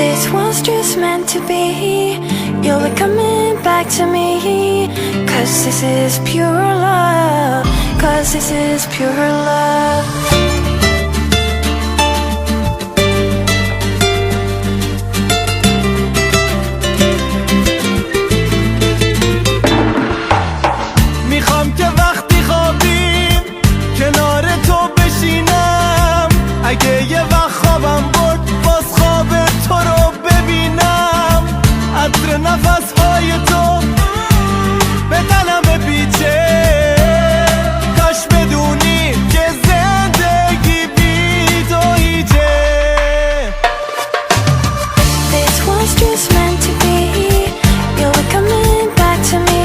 This was just meant to be. You'll be coming back to me. Cause this is pure love. Cause this is pure love. میخوام که وقتی خوابیم کنار تو بشینم، اگه یه وقت خوابم برد باز خواب تو رو ببینم. عطر نفسهای تو به تنم بپیچه، کاش بدونی که زندگی بی تو هیچه. This was just meant to be. You'll be coming back to me.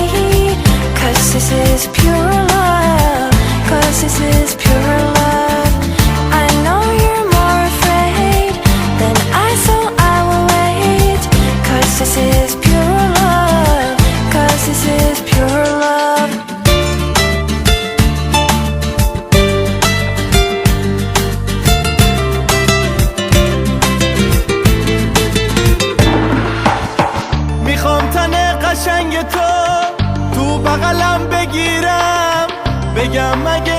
Cause this is pure love. Cause this is pure love. I know you're more afraid than I, so I will wait. Cause this is pure love. Cause this is pure love. میخوام تن قشنگ تو بغلم بگیرم، بگم مگه